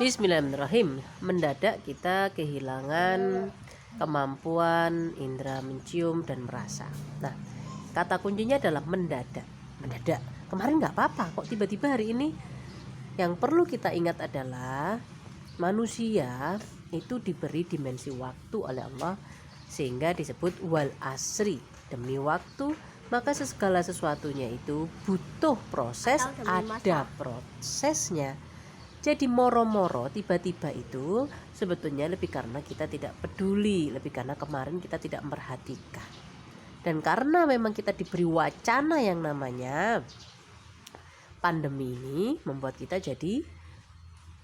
Bismillahirrahmanirrahim. Mendadak kita kehilangan kemampuan indera mencium dan merasa. Nah, kata kuncinya adalah mendadak. Mendadak. Kemarin nggak apa-apa, kok tiba-tiba hari ini? Yang perlu kita ingat adalah manusia itu diberi dimensi waktu oleh Allah, sehingga disebut wal asri, demi waktu. Maka segala sesuatunya itu butuh proses, ada prosesnya. Jadi moro-moro tiba-tiba itu sebetulnya lebih karena kita tidak peduli, lebih karena kemarin kita tidak memperhatikan. Dan karena memang kita diberi wacana yang namanya pandemi ini, membuat kita jadi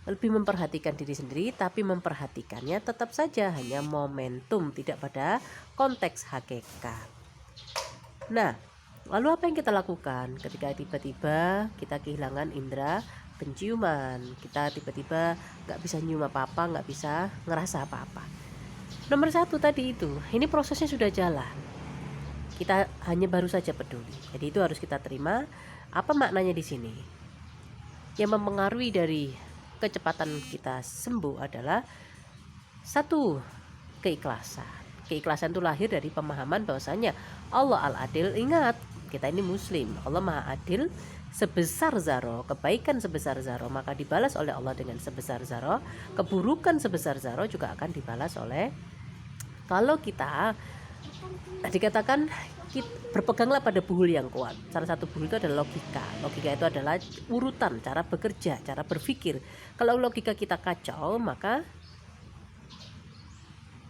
lebih memperhatikan diri sendiri, tapi memperhatikannya tetap saja hanya momentum, tidak pada konteks hakikat. Nah, lalu apa yang kita lakukan ketika tiba-tiba kita kehilangan indera penciuman, kita tiba-tiba nggak bisa nyium apa-apa, nggak bisa ngerasa apa-apa? Nomor satu tadi itu, ini prosesnya sudah jalan, kita hanya baru saja peduli. Jadi itu harus kita terima. Apa maknanya di sini? Yang mempengaruhi dari kecepatan kita sembuh adalah satu, keikhlasan. Keikhlasan itu lahir dari pemahaman bahwasanya Allah Al-Adil. Ingat, kita ini muslim, Allah Maha Adil. Sebesar zaro, kebaikan sebesar zaro maka dibalas oleh Allah dengan sebesar zaro. Keburukan sebesar zaro juga akan dibalas oleh, kalau kita dikatakan berpeganglah pada buhul yang kuat. Salah satu buhul itu adalah logika. Logika itu adalah urutan cara bekerja, cara berpikir. Kalau logika kita kacau, maka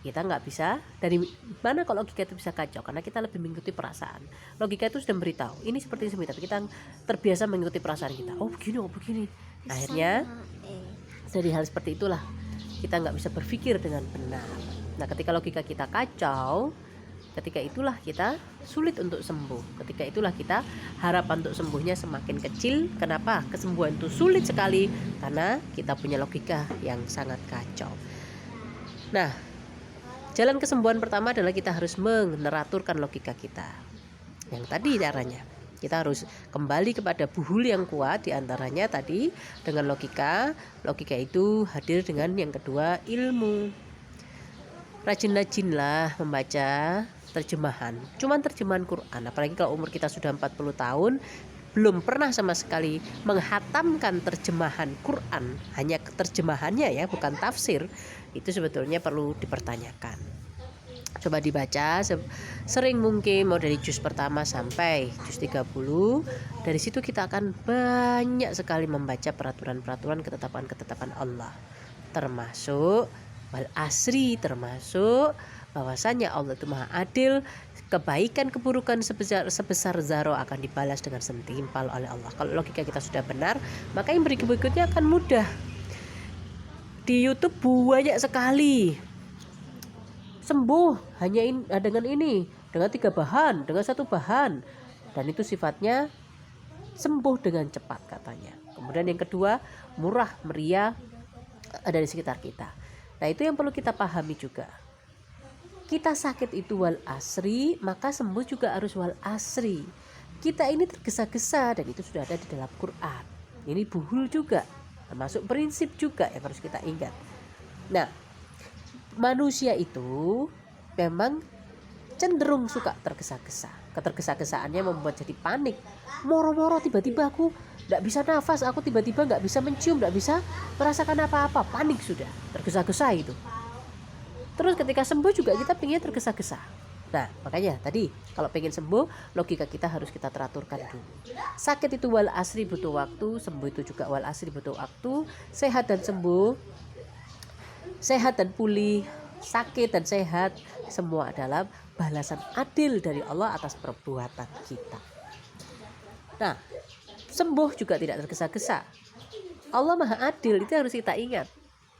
kita nggak bisa. Dari mana kalau logika itu bisa kacau? Karena kita lebih mengikuti perasaan. Logika itu sudah memberitahu ini seperti ini, tapi kita terbiasa mengikuti perasaan kita. Oh begini, oh begini. Akhirnya dari hal seperti itulah kita nggak bisa berpikir dengan benar. Nah, ketika logika kita kacau, ketika itulah kita sulit untuk sembuh. Ketika itulah kita harapan untuk sembuhnya semakin kecil. Kenapa? Kesembuhan itu sulit sekali karena kita punya logika yang sangat kacau. Nah, jalan kesembuhan pertama adalah kita harus meneraturkan logika kita. Yang tadi caranya, kita harus kembali kepada buhul yang kuat, diantaranya tadi dengan logika. Logika itu hadir dengan yang kedua, ilmu. Rajin-rajinlah membaca terjemahan. Cuman terjemahan Quran, apalagi kalau umur kita sudah 40 tahun belum pernah sama sekali menghatamkan terjemahan Quran, hanya terjemahannya ya, bukan tafsir, itu sebetulnya perlu dipertanyakan. Coba dibaca sering mungkin, mau dari juz pertama sampai juz 30. Dari situ kita akan banyak sekali membaca peraturan-peraturan, ketetapan-ketetapan Allah, termasuk wal asri, termasuk bahwasanya Allah itu Maha Adil. Kebaikan keburukan sebesar zaro akan dibalas dengan setimpal oleh Allah. Kalau logika kita sudah benar, maka yang berikutnya akan mudah. Di YouTube banyak sekali sembuh hanya dengan ini, dengan 3 bahan, dengan 1 bahan, dan itu sifatnya sembuh dengan cepat katanya. Kemudian yang kedua, murah meriah ada di sekitar kita. Nah, itu yang perlu kita pahami juga. Kita sakit itu wal asri, maka sembuh juga harus wal asri. Kita ini tergesa-gesa dan itu sudah ada di dalam Quran. Ini buhul juga, termasuk prinsip juga yang harus kita ingat. Nah, manusia itu memang cenderung suka tergesa-gesa. Ketergesa-gesaannya membuat jadi panik. Moro-moro tiba-tiba aku gak bisa nafas, aku tiba-tiba gak bisa mencium, gak bisa merasakan apa-apa. Panik sudah, tergesa-gesa itu. Terus ketika sembuh juga kita pengen tergesa-gesa. Nah, makanya tadi kalau pengen sembuh, logika kita harus kita teraturkan dulu. Sakit itu wal asri butuh waktu, sembuh itu juga wal asri butuh waktu. Sehat dan sembuh, sehat dan pulih, sakit dan sehat, semua adalah balasan adil dari Allah atas perbuatan kita. Nah, sembuh juga tidak tergesa-gesa. Allah Maha Adil, itu harus kita ingat.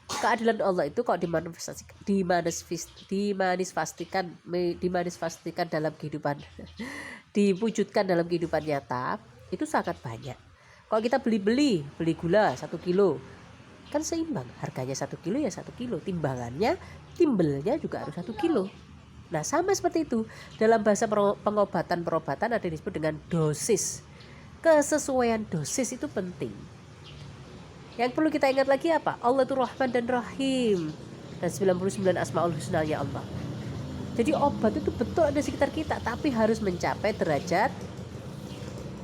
Keadilan Allah itu kalau dimanifestasikan dalam kehidupan, diwujudkan dalam kehidupan nyata, itu sangat banyak. Kalau kita beli gula 1 kilo, kan seimbang, harganya 1 kilo ya 1 kilo, timbelnya juga harus 1 kilo. Nah, sama seperti itu dalam bahasa perobatan ada disebut dengan dosis. Kesesuaian dosis itu penting. Yang perlu kita ingat lagi apa? Allah itu Rahman dan Rahim, dan 99 Asmaul Husna-Nya Allah. Jadi obat itu betul ada di sekitar kita, tapi harus mencapai derajat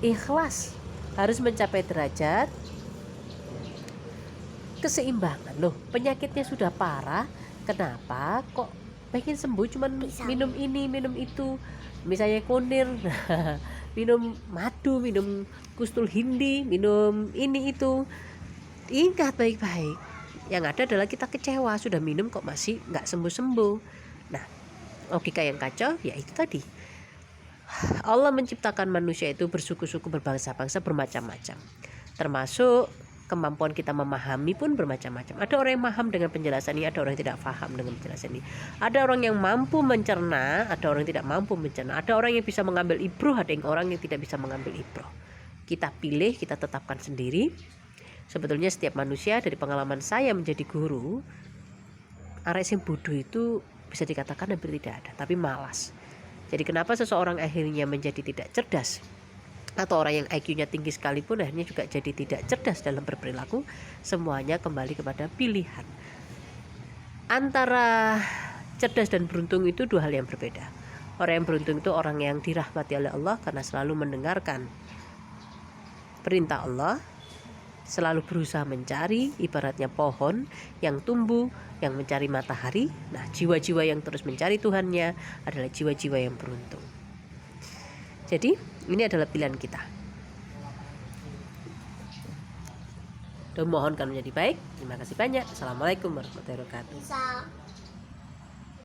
ikhlas, harus mencapai derajat keseimbangan. Loh, penyakitnya sudah parah, kenapa kok pengen sembuh cuman minum ini minum itu, misalnya kunir, minum madu, minum kustul hindi, minum ini itu. Ingat baik-baik, yang ada adalah kita kecewa, sudah minum kok masih nggak sembuh-sembuh. Nah, logika yang kacau ya itu tadi. Allah menciptakan manusia itu bersuku-suku, berbangsa-bangsa, bermacam-macam, termasuk kemampuan kita memahami pun bermacam-macam. Ada orang yang paham dengan penjelasan ini, ada orang yang tidak paham dengan penjelasan ini. Ada orang yang mampu mencerna, ada orang yang tidak mampu mencerna. Ada orang yang bisa mengambil ibroh, ada orang yang tidak bisa mengambil ibroh. Kita pilih, kita tetapkan sendiri. Sebetulnya setiap manusia, dari pengalaman saya menjadi guru, arek sing bodoh itu bisa dikatakan hampir tidak ada, tapi malas. Jadi kenapa seseorang akhirnya menjadi tidak cerdas, atau orang yang IQ-nya tinggi sekalipun akhirnya juga jadi tidak cerdas dalam berperilaku? Semuanya kembali kepada pilihan. Antara cerdas dan beruntung itu dua hal yang berbeda. Orang yang beruntung itu orang yang dirahmati oleh Allah karena selalu mendengarkan perintah Allah, selalu berusaha mencari, ibaratnya pohon yang tumbuh, yang mencari matahari. Nah, jiwa-jiwa yang terus mencari Tuhannya adalah jiwa-jiwa yang beruntung. Jadi ini adalah pilihan kita. Dan mohon kami menjadi baik. Terima kasih banyak. Assalamualaikum warahmatullahi wabarakatuh.